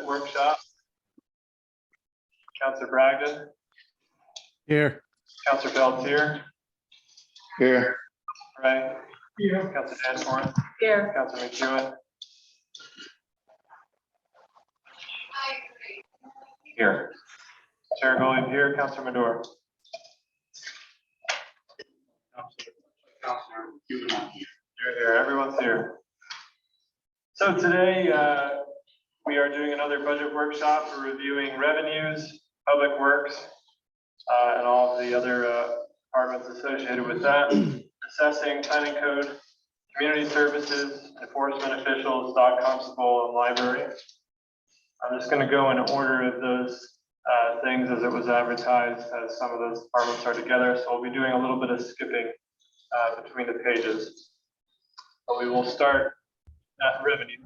workshop. Councillor Bragdon. Here. Councillor Pelletier. Here. Ray. Here. Councillor Danforth. Here. Councillor McEwen. Here. Chair Goliath here. Councillor Madore. Here. Everyone's here. So today we are doing another budget workshop for reviewing revenues, public works, and all of the other departments associated with that, assessing, planning code, community services, enforcement officials, dog constable, and library. I'm just going to go in order of those things as it was advertised, as some of those departments are together. So we'll be doing a little bit of skipping between the pages. But we will start at revenue.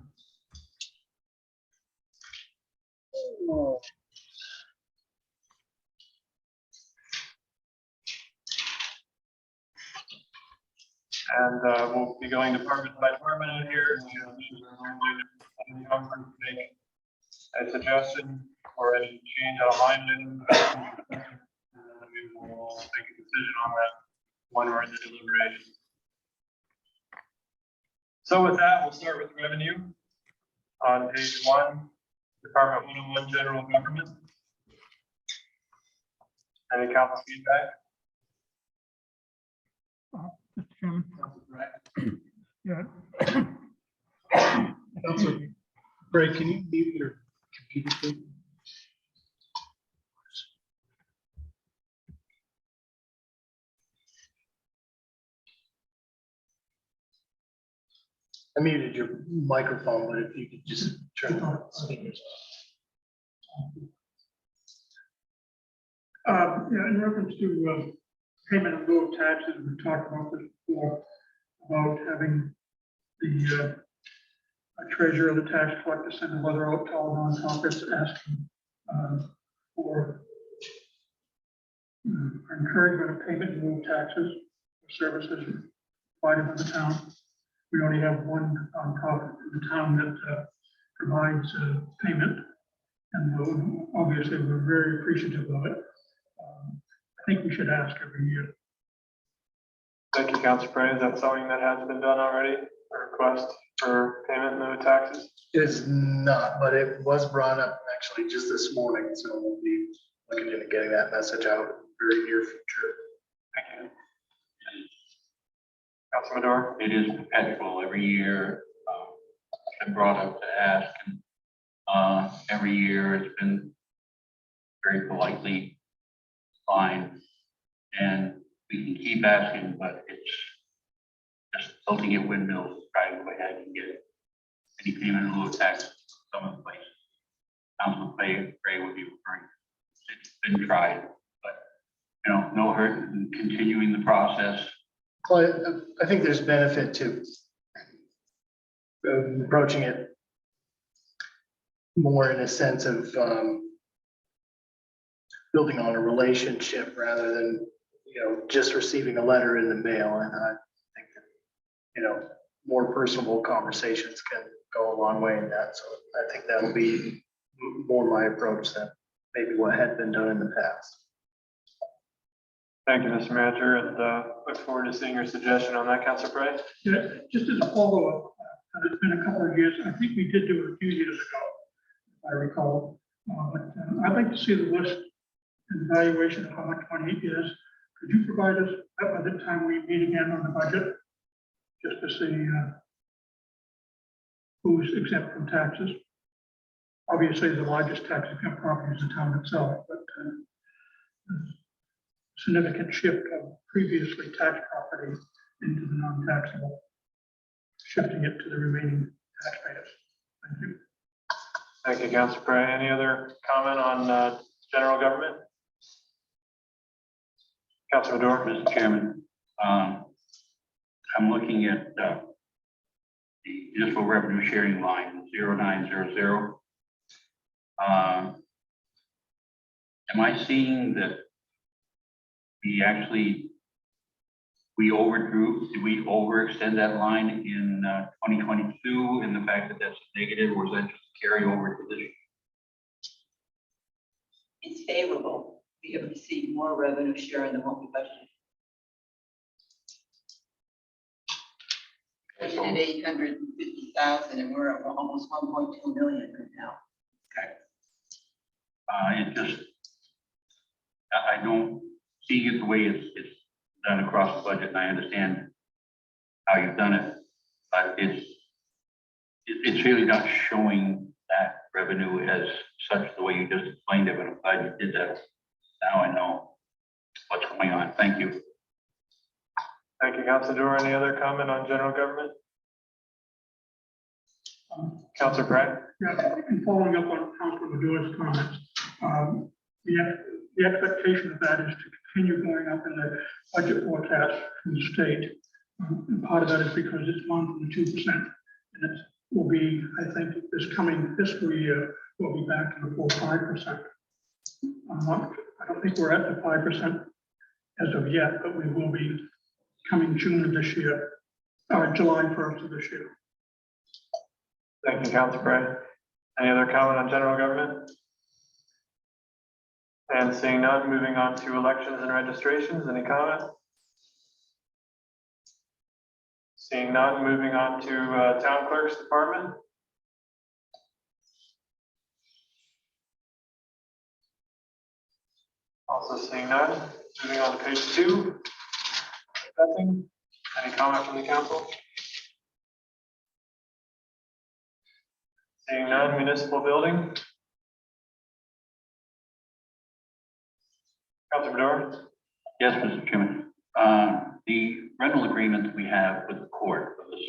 And we'll be going department by department out here. Anyone make a suggestion or any change on a line item, and we will make a decision on that when we're in the deliberation. So with that, we'll start with revenue on page 1, Department 101, General Government. Any council feedback? Mr. Chairman. Yeah. Councilor Bray, can you mute your computer, please? I muted your microphone, but if you could just turn on speakers. Yeah, in reference to payment in lieu of taxes, we talked about this before, about having the treasurer of the tax collector send a letter out to all nonprofits asking for encouragement of payment in lieu of taxes for services provided by the town. We only have one nonprofit in the town that provides payment, and obviously we're very appreciative of it. I think we should ask every year. Thank you, Councilor Bray. Is that something that has been done already? A request for payment in lieu of taxes? It's not, but it was brought up actually just this morning, so we'll be looking into getting that message out in the very near future. Thank you. Councilor Madore? It is perpetual every year. It's been brought up to ask, and every year it's been very politely fine, and we can keep asking, but it's just tilting at windmills to try to go ahead and get any payment in lieu of tax some of the places. Councilor Bray would be referring. It's been tried, but no hurt in continuing the process. Well, I think there's benefit to approaching it more in a sense of building on a relationship rather than just receiving a letter in the mail. And I think that more personable conversations can go a long way in that. So I think that will be more my approach than maybe what had been done in the past. Thank you, Mr. Manager, and look forward to seeing your suggestion on that, Councilor Bray. Yeah, just as a follow-up, it's been a couple of years. I think we did do it a few years ago, if I recall. But I'd like to see the list and evaluation of how much money it is. Could you provide us that by the time we meet again on the budget, just to see who's exempt from taxes? Obviously, the largest tax exempt property is the town itself, but significant shift of previously taxed property into the non-taxable, shifting it to the remaining taxpayers. Thank you. Thank you, Councilor Bray. Any other comment on general government? Councilor Madore? Mr. Chairman, I'm looking at the municipal revenue sharing line 0900. Am I seeing that we overdrew? Did we overextend that line in 2022? And the fact that that's negative, or was that just carry over to this year? favorable. We have received more revenue sharing than what we budgeted. Budgeted 850,000 and we're at almost 1.2 million right now. It just, I don't see it the way it's done across the budget, and I understand how you've done it, but it's really not showing that revenue as such the way you just explained it, but I'm glad you did that. Now I know what's going on. Thank you. Thank you, Councilor Dorr. Any other comment on general government? Councilor Pratt? Yeah, and following up on Councilor Madura's comments, the expectation of that is to continue going up in the budget forecast from the state. And part of that is because it's gone from the 2%, and it will be, I think, this coming fiscal year, we'll be back to the full 5%. I don't think we're at the 5% as of yet, but we will be coming June of this year, or July 1st of this year. Thank you, Councilor Pratt. Any other comment on general government? And seeing none, moving on to elections and registrations. Any comment? Seeing none, moving on to town clerk's department. Also seeing none, moving on to page 2. Nothing. Any comment from the council? Seeing none, municipal building. Councilor Bedore? Yes, Mr. Chairman. The rental agreement we have with the court for this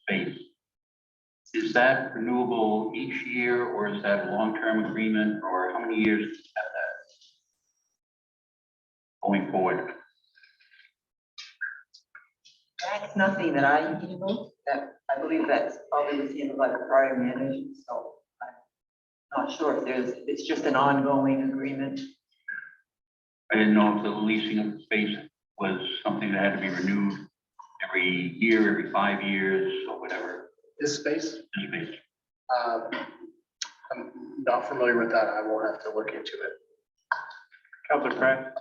space, is that renewable each year, or is that a long-term agreement, or how many years do you have that going forward? That's nothing that I handle. That I believe that's probably was handled by the prior management. So I'm not sure if it's just an ongoing agreement. I didn't know if the leasing of the space was something that had to be renewed every year, every 5 years, or whatever. This space, This space. I'm not familiar with that. I will have to look into it. Councilor Pratt?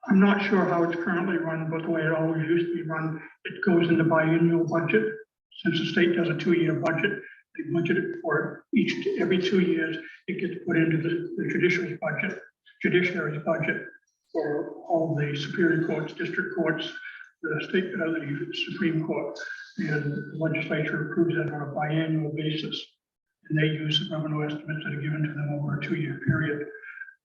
I'm not sure how it's currently run, but the way it always used to be run, it goes in the biennial budget. Since the state does a 2-year budget, they budget it for every 2 years, it gets put into the judiciary's budget for all the superior courts, district courts, the state, the Supreme Court, and the legislature approves that on a biannual basis. And they use the revenue estimates that are given to them over a 2-year period.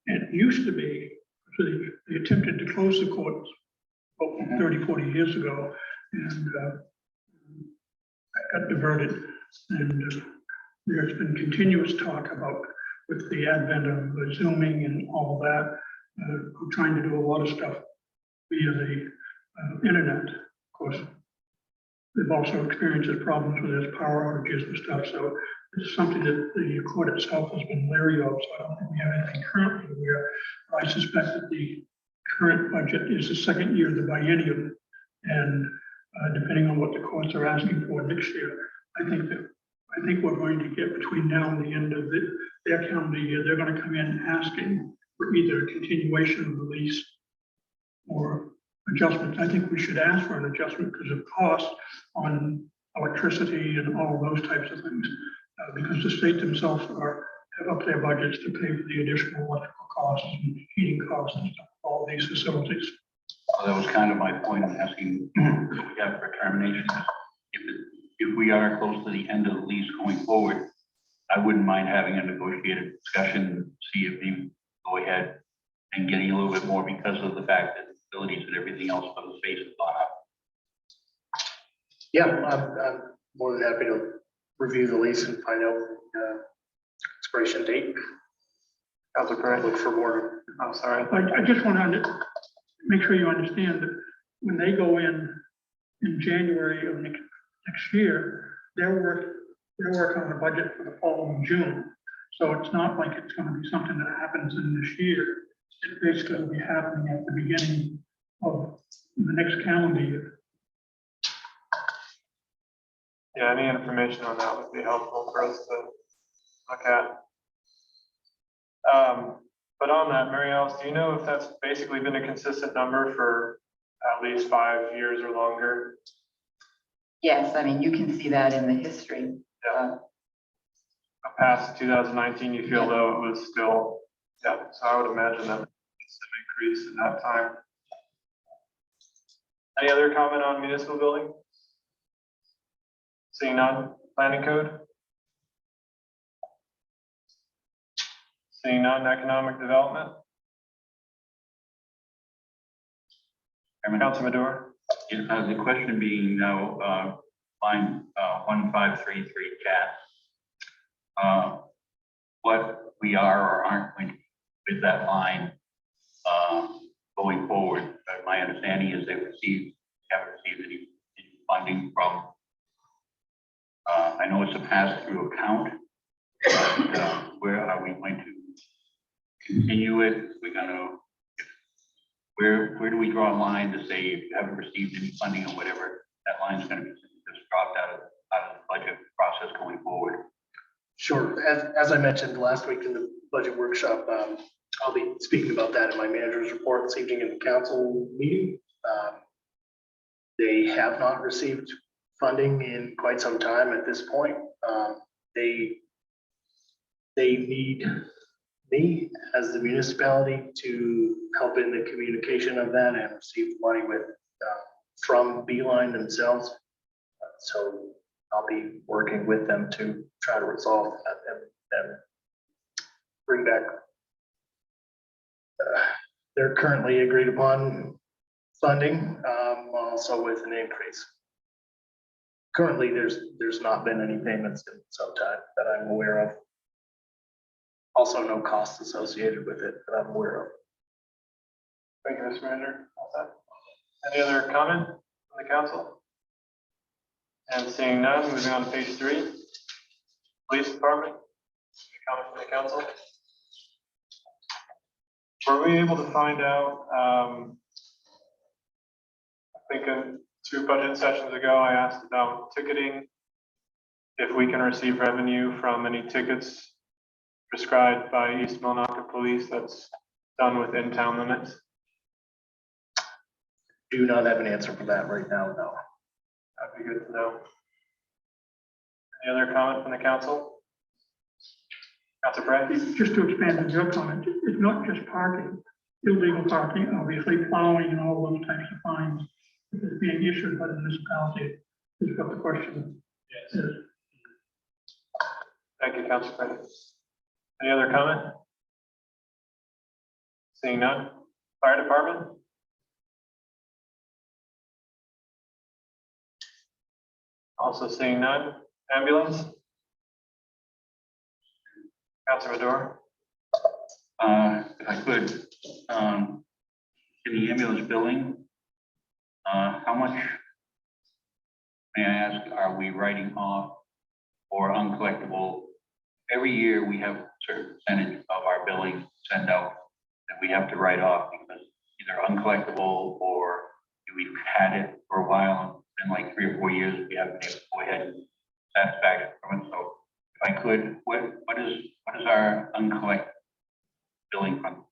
And it used to be, so they attempted to close the courts about 30, 40 years ago, and that got diverted. And there's been continuous talk about, with the advent of the Zooming and all that, trying to do a lot of stuff via the internet. Of course, they've also experienced problems with their power outages and stuff. So it's something that the court itself has been leery of. So I don't think we have anything currently where I suspect that the current budget is the second year of the biennium. And depending on what the courts are asking for next year, I think we're going to get between now and the end of their calendar year, they're going to come in asking for either a continuation of the lease or adjustments. I think we should ask for an adjustment because of costs on electricity and all those types of things. Because the state themselves have up their budgets to pay for the additional electrical costs and heating costs and stuff, all these facilities. Well, that was kind of my point of asking what we have for termination. If we are close to the end of the lease going forward, I wouldn't mind having a negotiated discussion, see if we go ahead and getting a little bit more because of the fact that facilities and everything else for the space has gone up. Yeah, I'm more than happy to review the lease and find out expiration date. Councilor Pratt? Look for more. I'm sorry. I just want to make sure you understand that when they go in January of next year, they're working on a budget for the following June. So it's not like it's going to be something that happens in this year. It basically will be happening at the beginning of the next calendar year. Yeah, any information on that would be helpful for us to look at. But on that, Mary Alice, do you know if that's basically been a consistent number for at least 5 years or longer? Yes, I mean, you can see that in the history. Past 2019, you feel though it was still, yeah, so I would imagine that it's an increase in that time. Any other comment on municipal building? Seeing none, planning code? Seeing none, economic development? Councilman Madore? The question being now, line 1533 cat. What we are or aren't going to do with that line going forward. My understanding is haven't received any funding from, I know it's a pass-through account, but where are we going to continue it? We're going to, where do we draw a line to say if you haven't received any funding or whatever, that line's going to be just dropped out of the budget process going forward? Sure. As I mentioned last week in the budget workshop, I'll be speaking about that in my manager's report this evening in the council meeting. They have not received funding in quite some time at this point. They need me as the municipality to help in the communication of that and receive money with from Beeline themselves. So I'll be working with them to try to resolve that and bring back their currently agreed upon funding, also with an increase. Currently, there's not been any payments in some time that I'm aware of. Also, no costs associated with it that I'm aware of. Thank you, Mr. Manager. All set. Any other comment from the council? And seeing none, moving on to page 3. Police Department, any comment from the council? Were we able to find out, I think 2 budget sessions ago, I asked about ticketing, if we can receive revenue from any tickets prescribed by East Millinocket Police that's done within town limits? Do not have an answer for that right now, no. That'd be good to know. Any other comment from the council? Councilor Pratt? Just to expand on your comment, it's not just parking, illegal parking, obviously plowing and all those types of fines that is being issued by the municipality is what the question is. Thank you, Councilor Pratt. Any other comment? Seeing none. Fire Department? Also seeing none. Ambulance? Councilor Madore? If I could, in the ambulance billing, how much, may I ask, are we writing off or uncollectible? Every year we have a certain percentage of our billing sent out that we have to write off because either uncollectible or we've had it for a while. It's been like 3 or 4 years we haven't been able to go ahead and satisfaction from it. So if I could, what is our uncollected billing from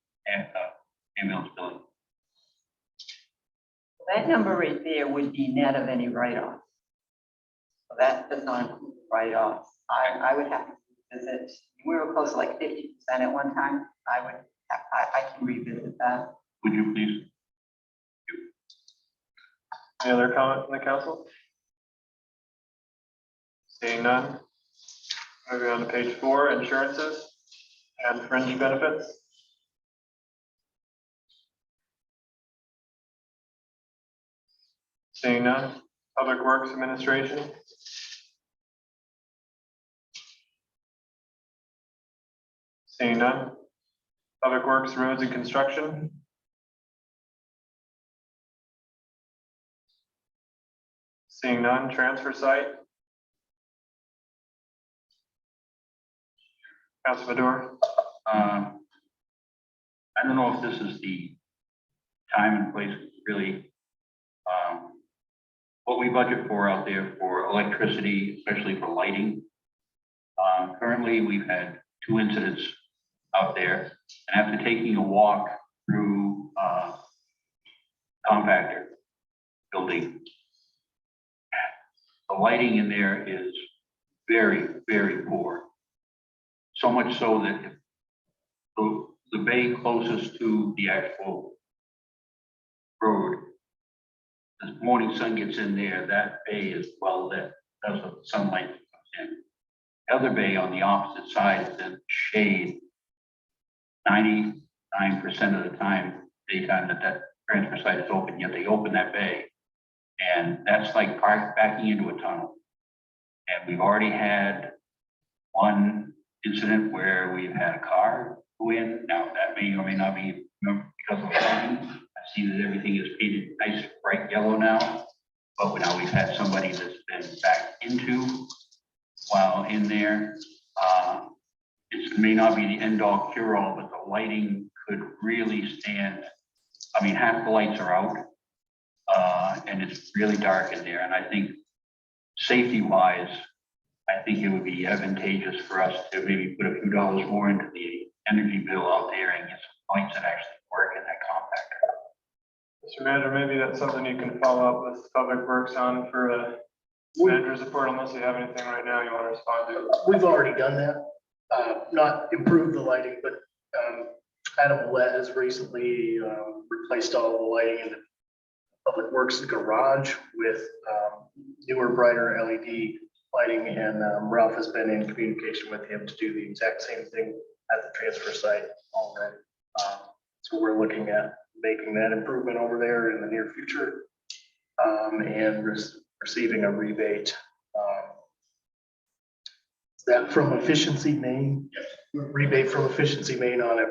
ambulance billing? That number right there would be net of any write-offs. So that does not include write-offs. I would have to visit, we were close to like 50% at one time. I can revisit that. Would you please? Any other comment from the council? Seeing none. Moving on to page 4, insurances and fringe benefits. Seeing none. Public Works Administration. Seeing none. Public Works, Roads and Construction. Seeing none. Transfer Site. Councilor Madore? I don't know if this is the time and place really what we budget for out there for electricity, especially for lighting. Currently, we've had 2 incidents out there. And after taking a walk through compactor building, the lighting in there is very, very poor. So much so that if the bay closest to the actual road, the morning sun gets in there, that bay is well lit. That's what the sunlight comes in. The other bay on the opposite side is in shade 99% of the time, daytime that transfer site is open, yet they open that bay. And that's like backing into a tunnel. And we've already had one incident where we've had a car go in. Now that may or may not be because of lighting. I see that everything is painted nice bright yellow now, but now we've had somebody that's been backed into while in there. It may not be the end all cure all, but the lighting could really stand. I mean, half the lights are out, and it's really dark in there. And I think safety wise, I think it would be advantageous for us to maybe put a few dollars more into the energy bill out there and get some lights that actually work in that compactor. Mr. Manager, maybe that's something you can follow up with Public Works on for a manager's report, unless you have anything right now you want to respond to. We've already done that, not improved the lighting, but Adam Willett has recently replaced all the lighting in the Public Works garage with newer, brighter LED lighting, and Ralph has been in communication with him to do the exact same thing at the transfer site already. So we're looking at making that improvement over there in the near future, and receiving a rebate. That from Efficiency Maine, rebate from Efficiency Maine on it,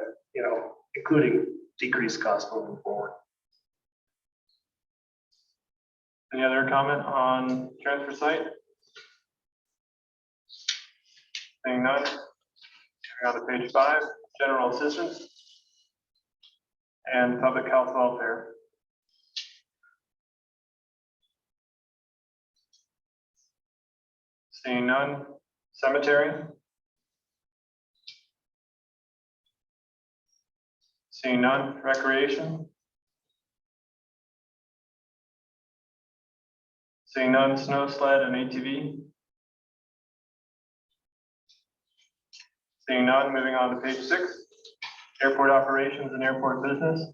including decreased cost moving forward. Any other comment on transfer site? Seeing none. Moving on to page 5, general assistance and public health welfare. Seeing none. Cemetery. Seeing none. Recreation. Seeing none. Snow sled and ATV. Seeing none. Moving on to page 6, airport operations and airport business.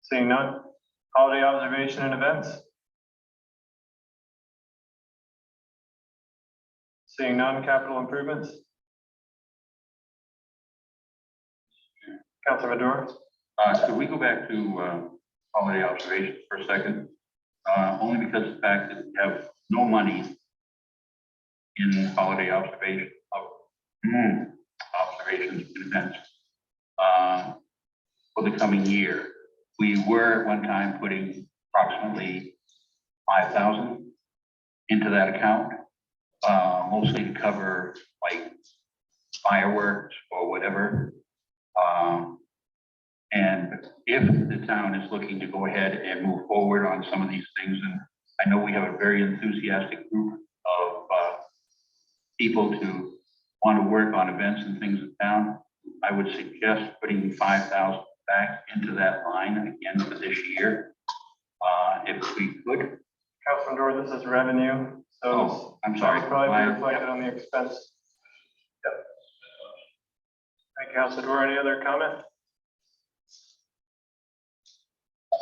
Seeing none. Holiday observation and events. Seeing none. Capital improvements. Councilor Maduro. Could we go back to holiday observations for a second? Only because of the fact that we have no money in holiday observations and events for the coming year. We were at one time putting approximately 5,000 into that account, mostly to cover like fireworks or whatever. And if the town is looking to go ahead and move forward on some of these things, and I know we have a very enthusiastic group of people to want to work on events and things in town, I would suggest putting 5,000 back into that line again for this year, if we could. Councilor Maduro, this is revenue, so Oh, I'm sorry. that would probably be reflected on the expense. Yep. Thank you, Councilor Maduro. Any other comment?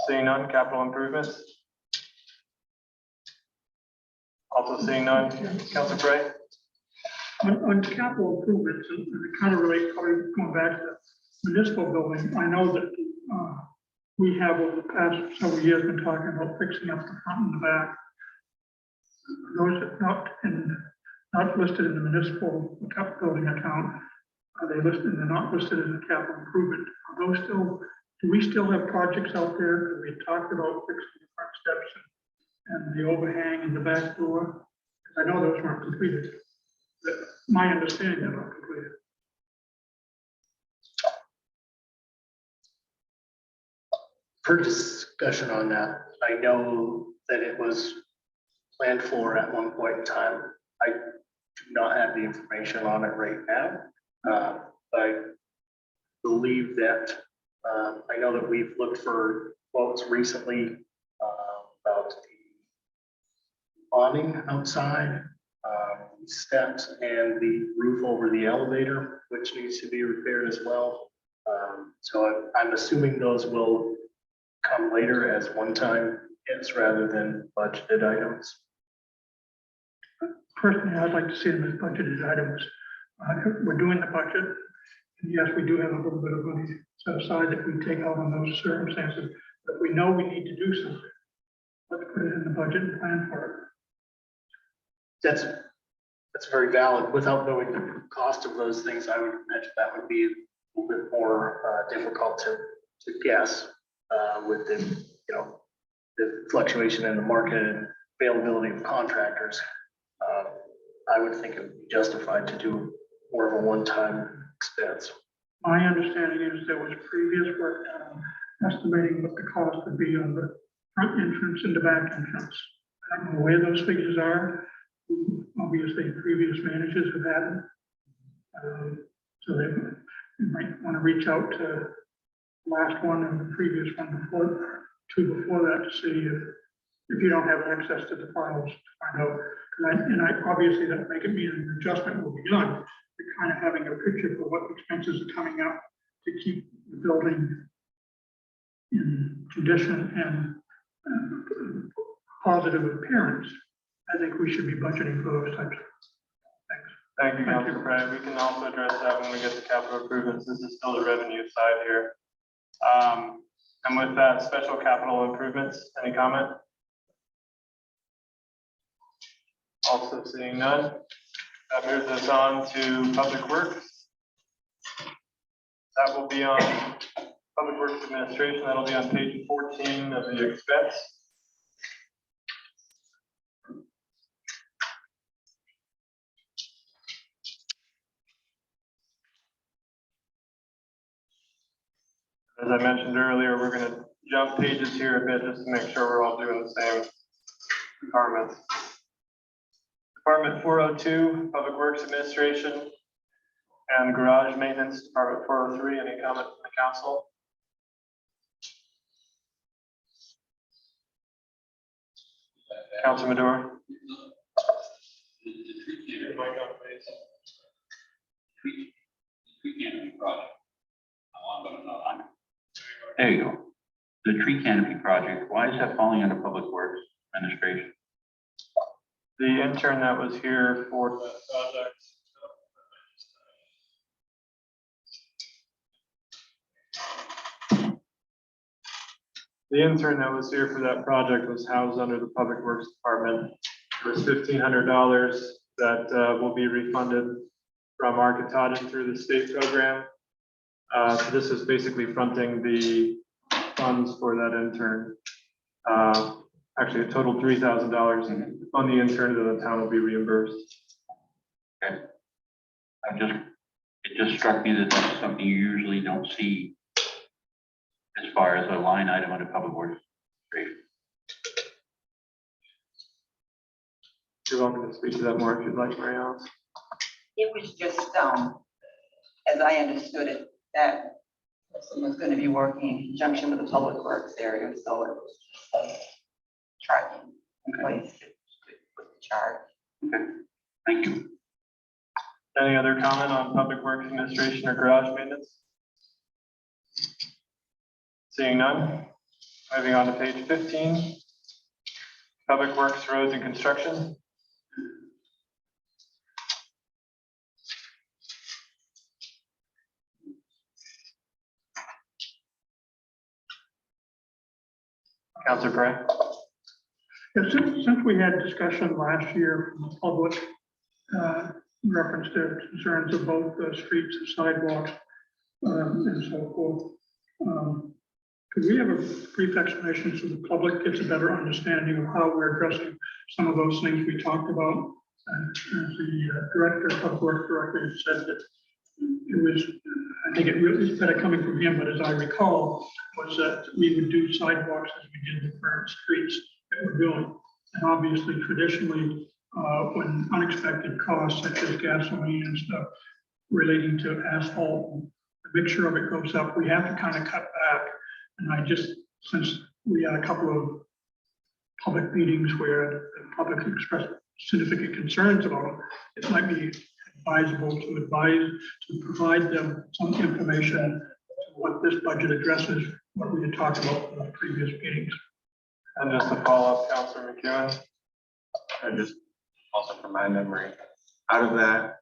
Seeing none. Capital improvements. Also seeing none. Councilor Bray. On capital improvements, and it kind of relate, probably going back to the municipal building, I know that we have over the past several years been talking about fixing up the front and the back. Those are not listed in the municipal building account. Are they listed? They're not listed in the capital improvement. Are those still? Do we still have projects out there? We talked about fixing the front steps and the overhang in the back door. I know those weren't completed. My understanding, they're not completed. For discussion on that, I know that it was planned for at one point in time. I do not have the information on it right now. I believe that, I know that we've looked for quotes recently about the awning outside, steps, and the roof over the elevator, which needs to be repaired as well. So I'm assuming those will come later as one-time hits rather than budgeted items. Personally, I'd like to see them as budgeted items. We're doing the budget. And yes, we do have a little bit of money set aside that we take out on those circumstances, but we know we need to do something. Let's put it in the budget and plan for That's very valid. Without knowing the cost of those things, I would imagine that would be a little bit more difficult to guess with the, you know, the fluctuation in the market and availability of contractors. I would think it would be justified to do more of a one-time expense. it. My understanding is there was previous work done estimating what the cost would be on the front entrance and the back entrance. I don't know where those figures are. Obviously, previous managers have had them. So they might want to reach out to the last one and the previous one before, two before that, to see if you don't have access to the files to find out. And I obviously that make it mean an adjustment will be done. But kind of having a picture for what expenses are coming up to keep the building in condition and positive appearance. I think we should be budgeting for those types of things. Thank you, Thank you. Councilor Craig. We can also address that when we get to capital improvements. This is still the revenue side here. And with that, special capital improvements, any comment? Also seeing none. That moves us on to Public Works. That will be on Public Works Administration. That'll be on page 14 of the expense. As I mentioned earlier, we're going to jump pages here a bit just to make sure we're all doing the same departments. Department 402, Public Works Administration, and Garage Maintenance, Department 403. Any comment from the council? Councilor Madore? Your mic on, please. Tree canopy project. There you go. The tree canopy project, why is that falling under Public Works Administration? The intern that was here for the project. The intern that was here for that project was housed under the Public Works Department. It was $1,500 that will be refunded from Architaudin through the state program. So this is basically fronting the funds for that intern. Actually, a total $3,000 on the intern that the town will be reimbursed. Okay. It just struck me that that's something you usually don't see as far as a line item under Public Works. Great. You're welcome to speak to that more if you'd like, Mary Alice. It was just, as I understood it, that person was going to be working in conjunction with the public works area, so it was charging employees to put the charge. Okay, thank you. Any other comment on Public Works Administration or garage maintenance? Seeing none, moving on to page 15. Public Works, Roads and Construction. Councilor Gray. Yeah, since we had discussion last year from the public, in reference to concerns of both the streets and sidewalks, and so forth. Could we have a brief explanation so the public gets a better understanding of how we're addressing some of those things we talked about? As the director, public works director said that it was, I think it really is better coming from him, but as I recall, was that we would do sidewalks as we did the current streets that we're doing. And obviously, traditionally, when unexpected costs such as gasoline and stuff relating to asphalt, the mixture of it goes up, we have to kind of cut back. And I just, since we had a couple of public meetings where the public expressed significant concerns about it, it might be advisable to provide them some information to what this budget addresses, what we had talked about in the previous meetings. And just to follow up, Councilor McEwen. And just also from my memory, out of that,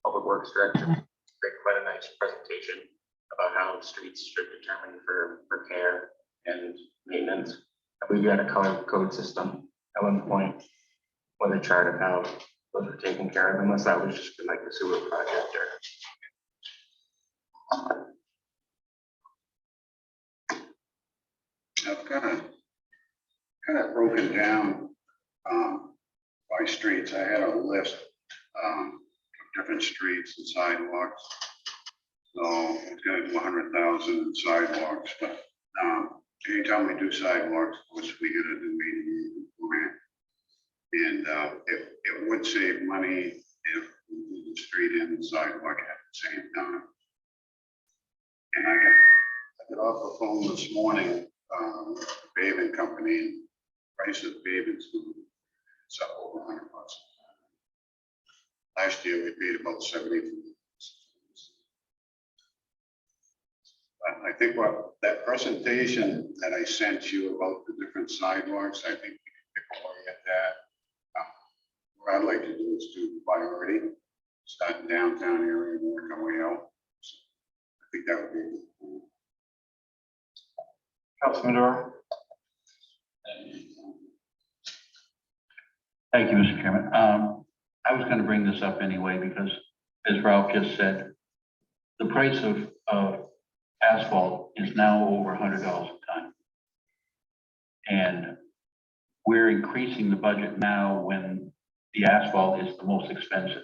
Public Works Director created quite a nice presentation about how streets should determine for repair and maintenance. I believe we had a color code system at one point with a chart of how those were taken care of, unless that was just like the sewer project or. I've kind of broken down by streets. I had a list of different streets and sidewalks. So it's gonna do 100,000 in sidewalks, but anytime we do sidewalks, which we gotta do ADA compliant. And it would save money if we do the street and the sidewalk at the same time. And I got off the phone this morning, paving company, and price of paving's it's up over $100. Last year we paid about 70. But I think what that presentation that I sent you about the different sidewalks, I think we can pick away at that. What I'd like to do is do priority, start in downtown area and work our way out. So I think that would be a good plan. Councilor Madore. Thank you, Mr. Chairman. I was going to bring this up anyway, because as Ralph just said, the price of asphalt is now over $100 a ton. And we're increasing the budget now when the asphalt is the most expensive.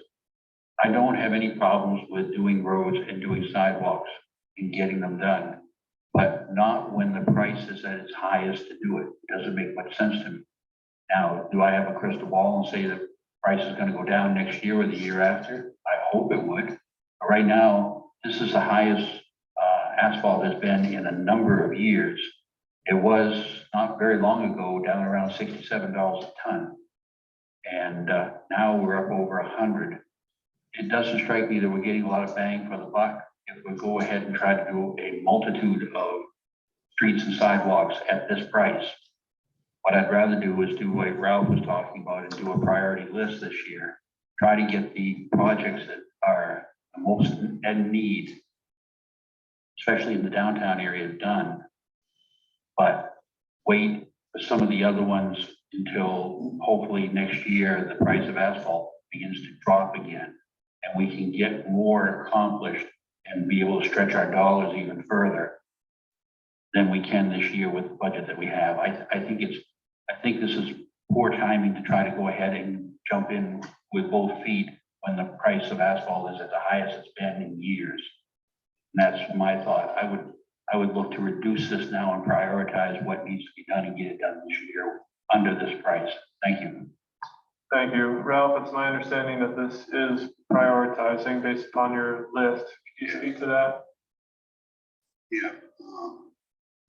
I don't have any problems with doing roads and doing sidewalks and getting them done, but not when the price is at its highest to do it. It doesn't make much sense to me. Now, do I have a crystal ball and say the price is going to go down next year or the year after? I hope it would. But right now, this is the highest asphalt has been in a number of years. It was not very long ago down around $67 a ton. And now we're up over 100. It doesn't strike me that we're getting a lot of bang for the buck if we go ahead and try to do a multitude of streets and sidewalks at this price. What I'd rather do is do what Ralph was talking about and do a priority list this year. Try to get the projects that are the most in need, especially in the downtown area, done. But wait for some of the other ones until hopefully next year the price of asphalt begins to drop again and we can get more accomplished and be able to stretch our dollars even further than we can this year with the budget that we have. I think this is poor timing to try to go ahead and jump in with both feet when the price of asphalt is at the highest it's been in years. And that's my thought. I would look to reduce this now and prioritize what needs to be done and get it done this year under this price. Thank you. Thank you. Ralph, it's my understanding that this is prioritizing based upon your list. Could you speak to that? Yeah,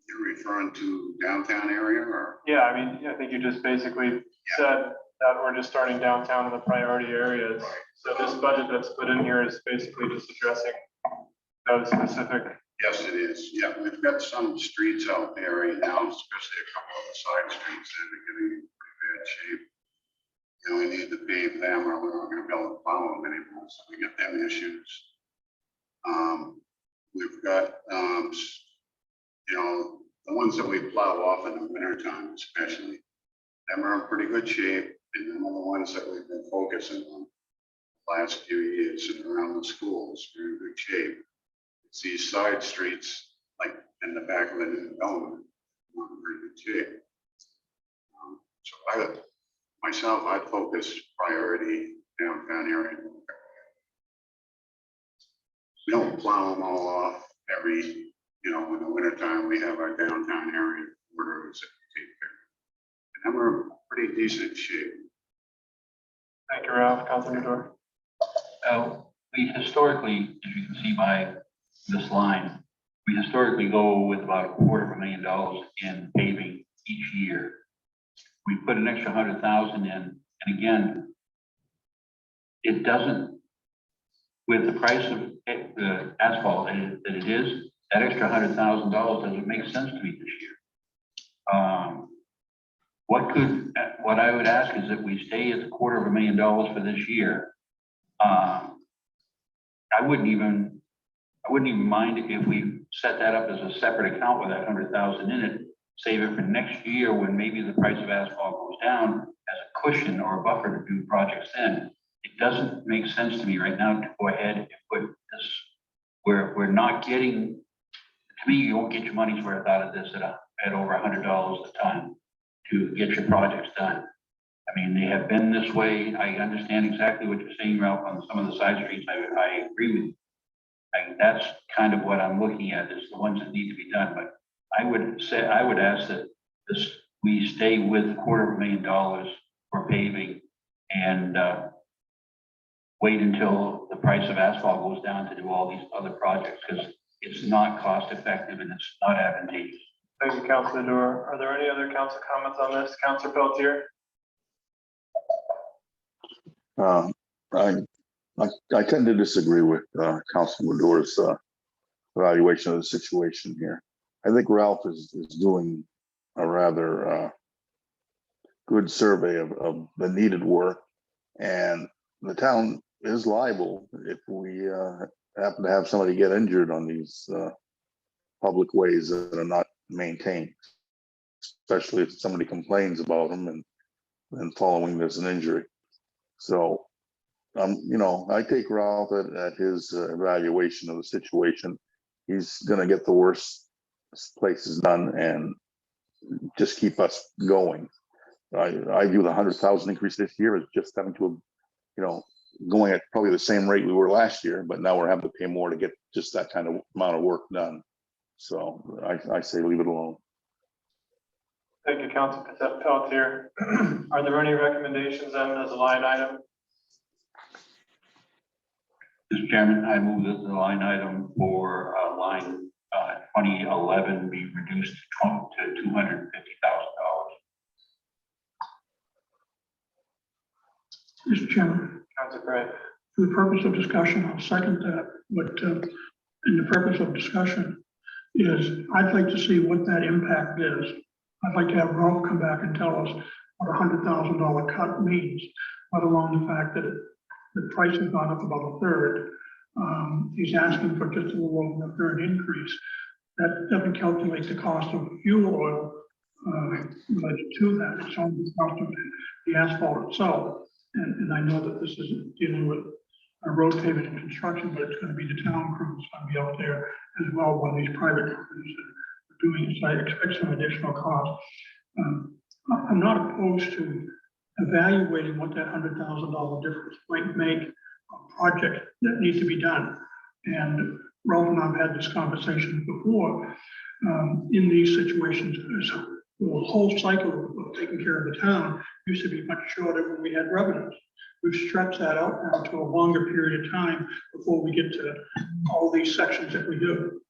you're referring to downtown area or? Yeah, I mean, I think you just basically said that we're just starting downtown in the priority areas. So this budget that's put in here is basically just addressing those specific. Yes, it is. Yeah, we've got some streets out there right now, especially a couple of the side streets that are getting in pretty bad shape. You know, we need to pave them or we're not going to be able to follow them anymore. So we get them issues. We've got, you know, the ones that we plow off in the wintertime, especially, them are in pretty good shape. And then the ones that we've been focusing on the last few years and around the schools are in good shape. It's these side streets, like in the back of the new development, not in pretty good shape. So I'd focus priority downtown area. We don't plow them all off every, you know, in the wintertime, we have our downtown area roads that we take care of. And them are in pretty decent shape. Thank you, Ralph. Councilman Madore. We historically, as you can see by this line, we historically go with about $250,000 in paving each year. We put an extra 100,000 in, and again, it doesn't, with the price of the asphalt that it is, that extra $100,000 doesn't make sense to me this year. What I would ask is that we stay at the $250,000 for this year. I wouldn't even mind if we set that up as a separate account with that 100,000 in it, save it for next year when maybe the price of asphalt goes down as a cushion or a buffer to do projects then. It doesn't make sense to me right now to go ahead and put this, we're not getting, to me, you won't get your money's worth out of this at over $100 a ton to get your projects done. I mean, they have been this way. I understand exactly what you're saying, Ralph, on some of the side streets. I agree with you. That's kind of what I'm looking at, is the ones that need to be done. But I would ask that we stay with $250,000 for paving and wait until the price of asphalt goes down to do all these other projects, because it's not cost effective and it's not advantageous. Thank you, Councilor Madore. Are there any other council comments on this? Councilor Pelletier? I tend to disagree with Councilman Madore's evaluation of the situation here. I think Ralph is doing a rather good survey of the needed work, and the town is liable if we happen to have somebody get injured on these public ways that are not maintained, especially if somebody complains about them and following there's an injury. So, I take Ralph at his evaluation of the situation. He's going to get the worst places done and just keep us going. I view the 100,000 increase this year as just having to, going at probably the same rate we were last year, but now we're having to pay more to get just that kind of amount of work done. So I say leave it alone. Thank you, Councilor Pelletier. Are there any recommendations on as a line item? Mr. Chairman, I move that the line item for line 2011 be reduced to $250,000. Mr. Chairman, Councilor Gray. for the purpose of discussion, I'll second that. But in the purpose of discussion is, I'd like to see what that impact is. I'd like to have Ralph come back and tell us what a $100,000 cut means, let alone the fact that the price has gone up about a third. He's asking for just a little over a third increase. That doesn't calculate the cost of fuel oil related to that. It's only the cost of the asphalt itself. And I know that this isn't dealing with road paving and construction, but it's going to be the town crew that's going to be out there as well when these private companies are doing it. So I expect some additional cost. I'm not opposed to evaluating what that $100,000 difference might make a project that needs to be done. And Ralph and I have had this conversation before. In these situations, the whole cycle of taking care of the town used to be much shorter when we had revenues. We've stretched that out now to a longer period of time before we get to all these sections that we do.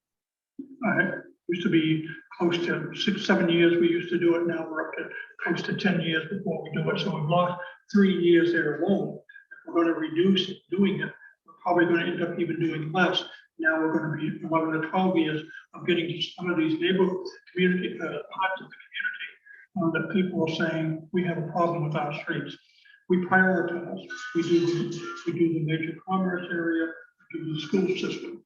Used to be close to 6-7 years we used to do it. Now we're up to close to 10 years before we do it. So we've lost 3 years there alone. If we're going to reduce doing it, we're probably going to end up even doing less. Now we're going to be 11 to 12 years of getting to some of these neighborhood community parts of the community that people are saying we have a problem with our streets. We prioritize. We do the major commerce area, we do the school system,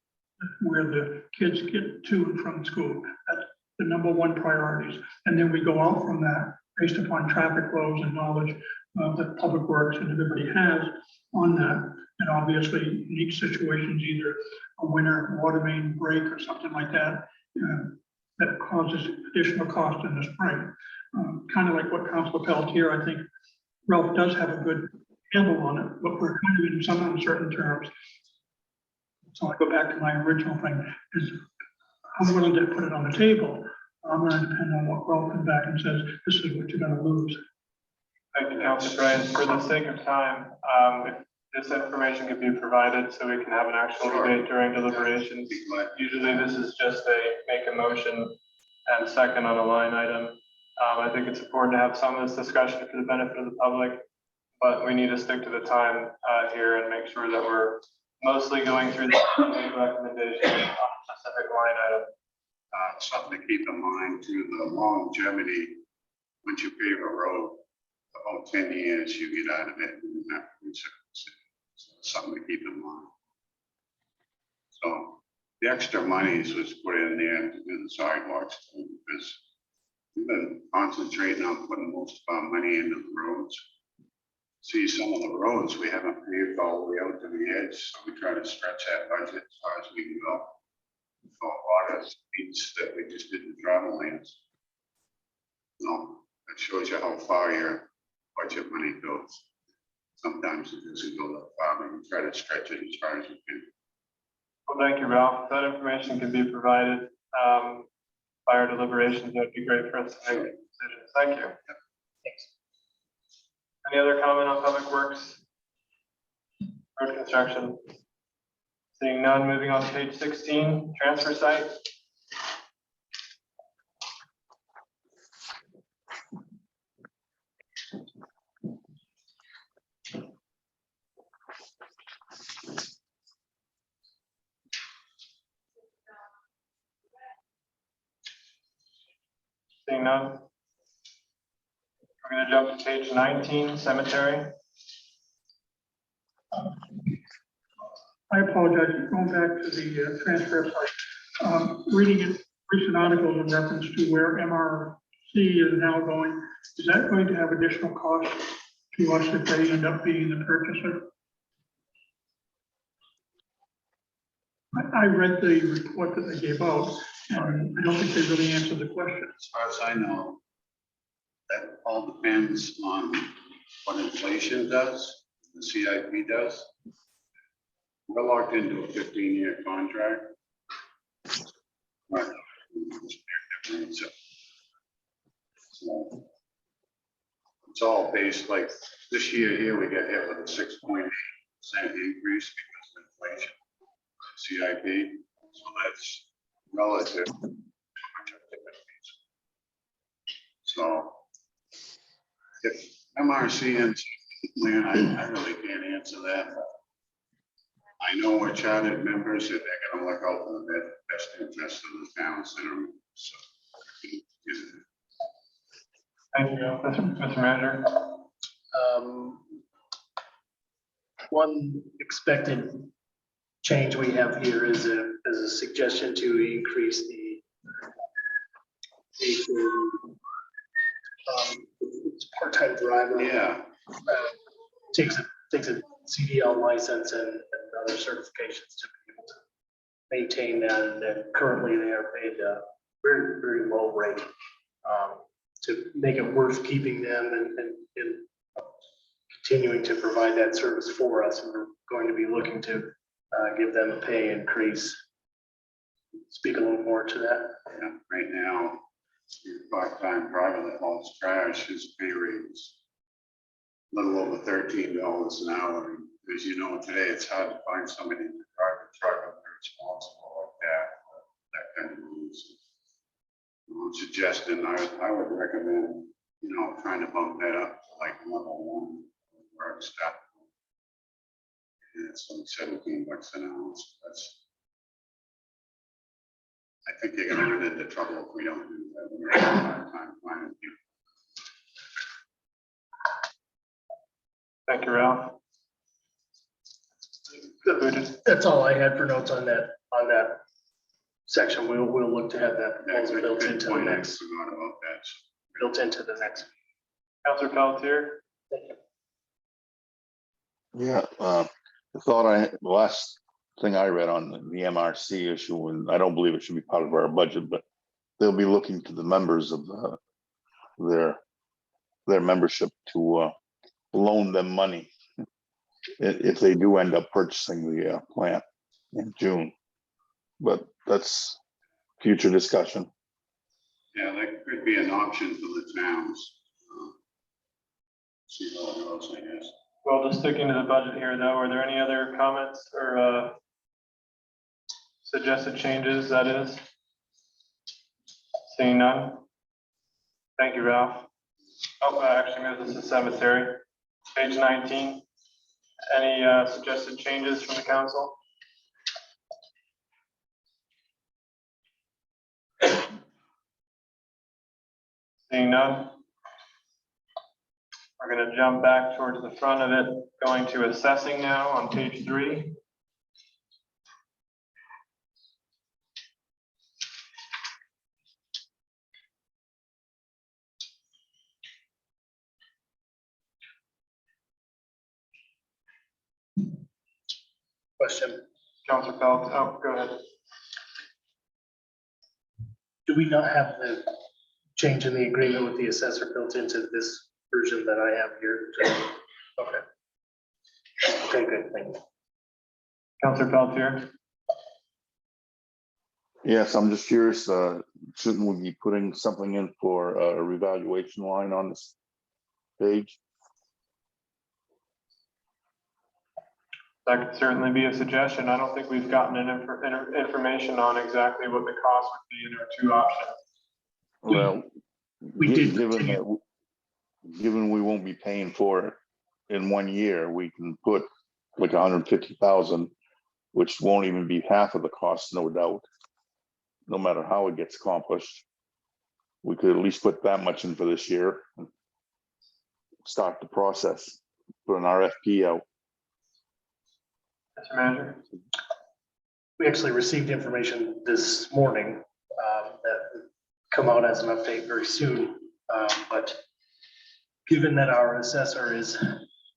where the kids get to and from school. That's the number one priorities. And then we go out from that based upon traffic flows and knowledge that Public Works and everybody has on that. And obviously, unique situations, either a winter water main break or something like that, that causes additional cost in the spring. Kind of like what Councilor Pelletier, I think Ralph does have a good handle on it, but we're kind of in some uncertain terms. So I go back to my original thing, is I'm willing to put it on the table. I'm going to depend on what Ralph comes back and says, this is what you're going to lose. Thank you, Councilor Bryant. For the sake of time, if this information could be provided so we can have an actual Sure. debate during deliberations. Be glad. Usually this is just make a motion and second on a line item. I think it's important to have some of this discussion for the benefit of the public, but we need to stick to the time here and make sure that we're mostly going through the recommendations on a specific line item. Something to keep in mind too, the longevity, once you pave a road, about 10 years you get out of it. And that's something to keep in mind. So the extra monies was put in there to do the sidewalks because we've been concentrating on putting most of our money into the roads. See, some of the roads we haven't paved all the way out to the edge, so we try to stretch that budget as far as we can go. For a lot of streets that we just didn't travel lanes. No, that shows you how far your budget money goes. Sometimes it doesn't go that far, but we try to stretch it as far as we can. Well, thank you, Ralph. That information can be provided by our deliberations. That'd be great for us to make decisions. Thank you. Thanks. Any other comment on public works? Road construction? Seeing none, moving on to page 16, transfer site. Seeing none. We're going to jump to page 19, cemetery. I apologize, going back to the transfer site. Reading in recent articles in reference to where MRC is now going, is that going to have additional costs to us if they end up being the purchaser? I read the report that they gave out, and I don't think they really answered the question. As far as I know, that all depends on what inflation does, the CIP does. We're locked into a 15-year contract. Right. So it's all based, like this year here, we got hit with a 6.8% increase because of inflation, CIP. So that's relative. to how much our ticket fees. So if MRC and plan, I really can't answer that. I know we're chartered members that they're gonna look out for the best interest of the town center. So, Thank you, Mr. Manager. One expected change we have here is a suggestion to increase the it's part-time driver. yeah, Takes a CDL license and other certifications to be able to maintain that. And then currently they are paid a very, very low rate to make it worth keeping them and continuing to provide that service for us. And we're going to be looking to give them a pay increase. Speak a little more to that. yeah, right now, your part-time driver that hauls trash, his pay rate is a little over $13 an hour. And as you know, today it's hard to find somebody to drive a truck if they're responsible like that kind of rules. I'm suggesting I would recommend, trying to bump that up to like level 1 where it's at. And it's only $17 an hour. So that's, I think you're gonna run into trouble if we don't do that. We're gonna have a hard time finding people. Thank you, Ralph. That's all I had for notes on that section. We'll look to have that That's a built good into the point. I next, forgot about that. built into the next. Councilor Pelletier. Yeah, the last thing I read on the MRC issue, and I don't believe it should be part of our budget, but they'll be looking to the members of their membership to loan them money if they do end up purchasing the plant in June. But that's future discussion. Yeah, that could be an option for the towns. See what else I guess. Well, just sticking to the budget here though, are there any other comments or suggested changes, that is? Seeing none? Thank you, Ralph. Oh, actually, this is cemetery, page 19. Any suggested changes from the council? Seeing none? We're going to jump back towards the front of it, going to assessing now on page 3. Question, Councilor Phelps, oh, go ahead. do we not have the change in the agreement with the assessor built into this version that I have here? Okay. Okay, good, thank you. Councilor Phelps here. Yes, I'm just curious, shouldn't we be putting something in for a revaluation line on this page? That could certainly be a suggestion. I don't think we've gotten an information on exactly what the cost would be in our 2 options. Well, we did given that, given we won't be paying for it in 1 year, we can put like 150,000, which won't even be half of the cost, no doubt. No matter how it gets accomplished, we could at least put that much in for this year. And start the process, put an RFP out. Mr. Manager? We actually received information this morning that will come out as an update very soon. But given that our assessor is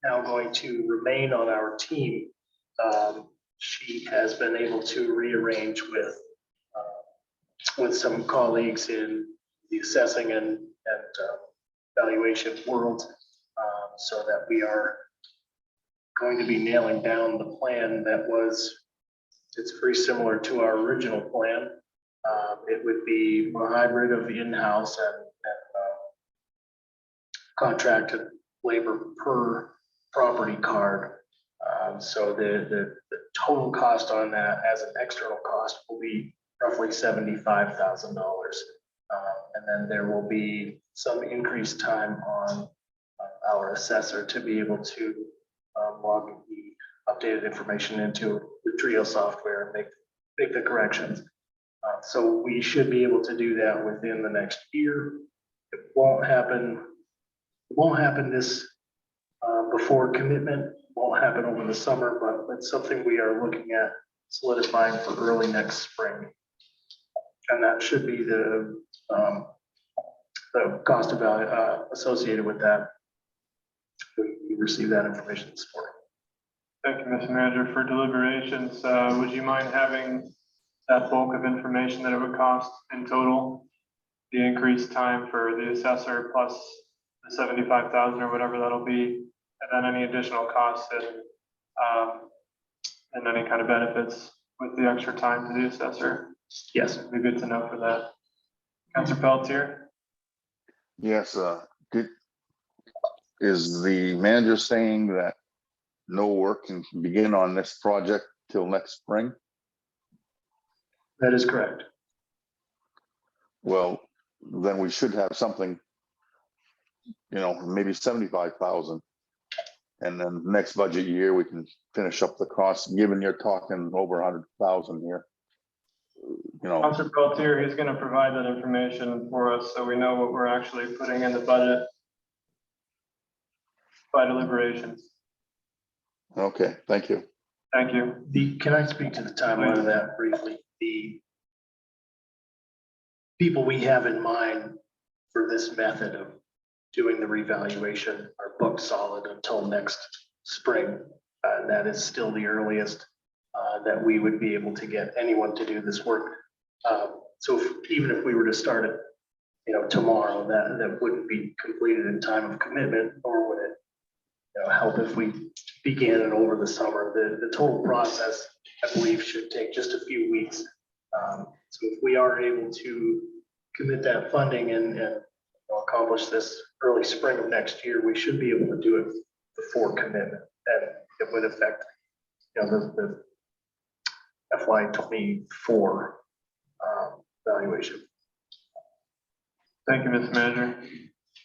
now going to remain on our team, she has been able to rearrange with some colleagues in the assessing and valuation world, so that we are going to be nailing down the plan that was, it's very similar to our original plan. It would be a hybrid of in-house and contracted labor per property card. So the total cost on that as an external cost will be roughly $75,000. And then there will be some increased time on our assessor to be able to log the updated information into the Trio software and make the corrections. So we should be able to do that within the next year. It won't happen this before commitment, won't happen over the summer, but it's something we are looking at solidifying for early next spring. And that should be the cost of value associated with that. We received that information this morning. Thank you, Mr. Manager. For deliberations, would you mind having that bulk of information that it would cost in total? The increased time for the assessor plus the 75,000 or whatever that'll be, and then any additional costs and any kind of benefits with the extra time to the assessor? Yes. It'd be good to know for that. Councilor Pelletier? Yes, is the manager saying that no work can begin on this project till next spring? That is correct. Well, then we should have something, maybe 75,000. And then next budget year, we can finish up the costs, given you're talking over 100,000 here. Councilor Pelletier, he's going to provide that information for us so we know what we're actually putting in the budget by deliberations. Okay, thank you. Thank you. Can I speak to the timeline of that briefly? The people we have in mind for this method of doing the revaluation are booked solid until next spring. And that is still the earliest that we would be able to get anyone to do this work. So even if we were to start it, tomorrow, that wouldn't be completed in time of commitment, or would it help if we began it over the summer? The total process, I believe, should take just a few weeks. So if we are able to commit that funding and accomplish this early spring of next year, we should be able to do it before commitment. And it would affect, the FY24 valuation. Thank you, Mr. Manager.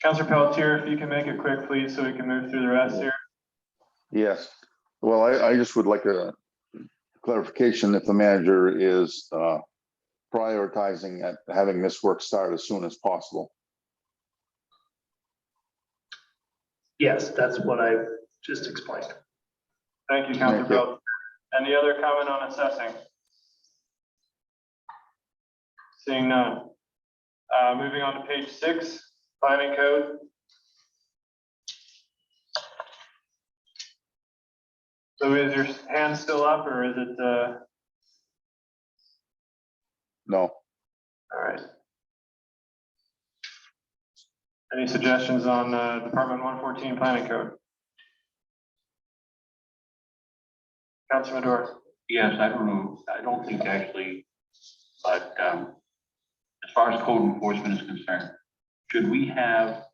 Councilor Pelletier, if you can make it quick, please, so we can move through the rest here. Yes, well, I just would like a clarification if the manager is prioritizing at having this work start as soon as possible. Yes, that's what I just explained. Thank you, Councilor Thank you. Pelletier. Any other comment on assessing? Seeing none. Moving on to page 6, planning code. So is your hand still up, or is it, No, all right. Any suggestions on Department 114 planning code? Councilor Madore. Yes, I don't know, I don't think actually, but as far as code enforcement is concerned, should we have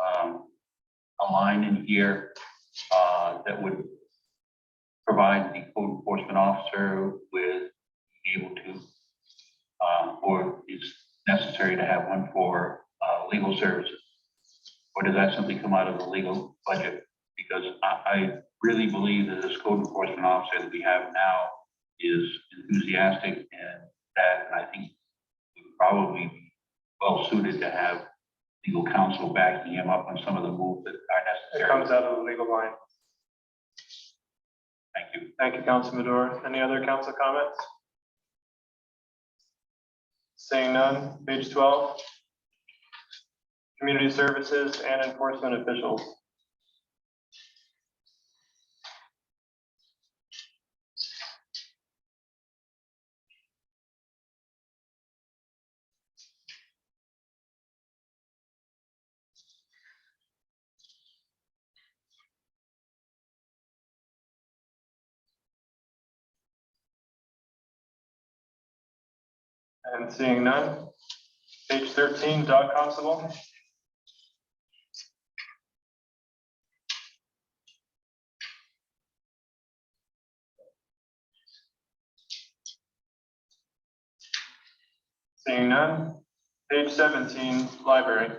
a line in here that would provide the code enforcement officer with being able to, or is necessary to have one for legal services? Or does that simply come out of the legal budget? Because I really believe that this code enforcement officer that we have now is enthusiastic and that, and I think would probably be well suited to have legal counsel backing him up on some of the moves that are It necessary. comes out of the legal line. Thank you. Thank you, Councilor Madore. Any other council comments? Seeing none, page 12. Community services and enforcement officials. And seeing none, page 13, dog constable. Seeing none, page 17, library.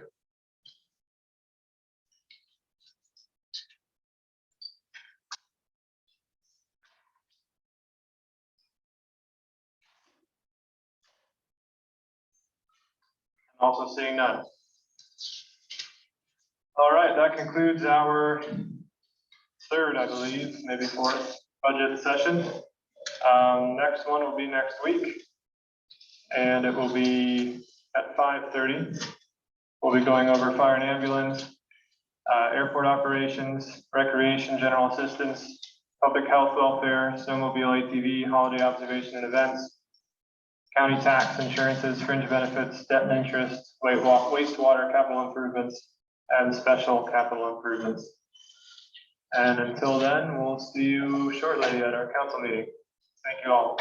Also seeing none. All right, that concludes our third, I believe, maybe fourth budget session. Next one will be next week, and it will be at 5:30. We'll be going over fire and ambulance, airport operations, recreation, general assistance, public health, welfare, snowmobile, ATV, holiday observation and events, county tax, insurances, fringe benefits, debt and interest, wastewater capital improvements, and special capital improvements. And until then, we'll see you shortly at our council meeting. Thank you all.